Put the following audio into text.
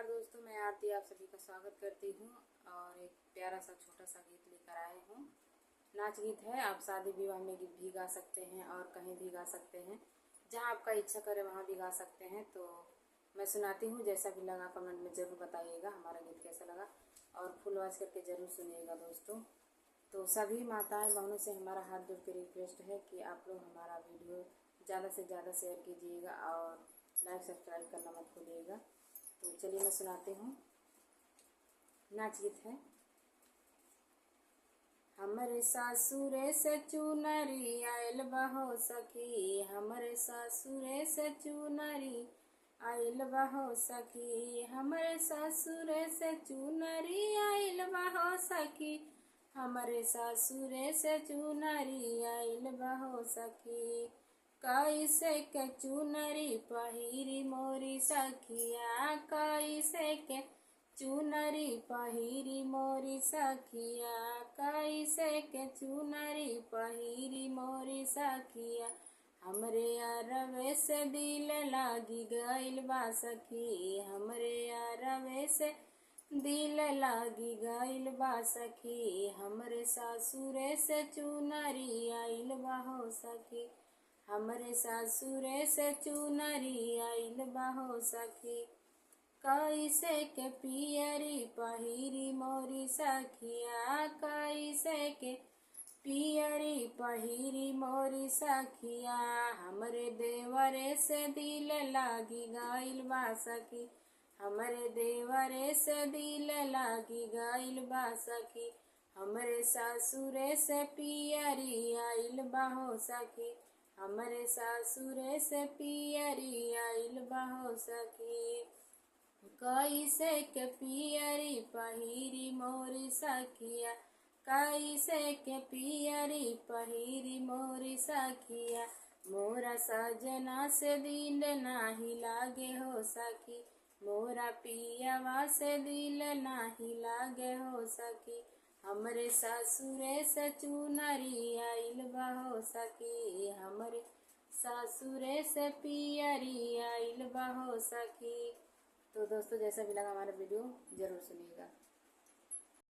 नमस्कार दोस्तों, मैं आरती आप सभी का स्वागत करती हूँ और एक प्यारा सा छोटा सा गीत लेकर आए हूँ। नाच गीत है, आप शादी विवाह में भी गा सकते हैं और कहीं भी गा सकते हैं, जहाँ आपका इच्छा करे वहाँ भी गा सकते हैं। तो मैं सुनाती हूँ, जैसा भी लगा कमेंट में ज़रूर बताइएगा हमारा गीत कैसा लगा और फुल आवाज़ करके ज़रूर सुनिएगा दोस्तों। तो सभी माताएं बहनों से हमारा हाथ जोड़ के रिक्वेस्ट है कि आप लोग हमारा वीडियो ज़्यादा से ज़्यादा शेयर कीजिएगा और लाइक सब्सक्राइब करना मत भूलिएगा। तो चलिए मैं सुनाती हूँ। नाच गीत है। हमरे सासुरे से चुनरी आयल बहो सखी, हमरे सासुरे से चुनरी आयल बहो सखी, हमरे सासुरे से चुनरी आयल बहो सखी, हमरे सासुरे से चुनरी आयल बहो सखी। कैसे के चुनरी पहिरी मोरी सखिया, कैसे के चुनरी पहिरी मोरी सखिया, कैसे के चुनरी पहिरी मोरी सखिया, हमरे अरवे से दिल लागी गइल बा सखी, हमरे अरवे से दिल लागी गइल बा सखी, हमरे सासुरे से चुनरी आइल बा हो सखी, हमरे सासुरे से चुनरी आइल बा हो सखी। कैसे के पियरी पहिरी मोरी सखिया, कैसे के पियरी पहिरी मोरी सखिया, हमरे देवरे से दिल लागी गइल बा सखी, हमरे देवरे से दिल लागी गइल बा सखी, हमरे सासुरे से पियरी आइल बा हो सखी, हमरे सासुरे से पियरी आइल बा हो सखी। कैसे के पियरी पहिरी मोरी सखिया, कैसे के पियरी पहिरी मोरी सखिया, मोरा सजना से दिल नाही लागे हो सखी, मोरा पियवा से दिल नाही लागे हो सखी, हमरे सासुरे से चुनरी आइल बा हो सखी, हमरे सासुरे से पियरी आइल बा हो सखी। तो दोस्तों, जैसा भी लगा हमारा वीडियो ज़रूर सुनिएगा।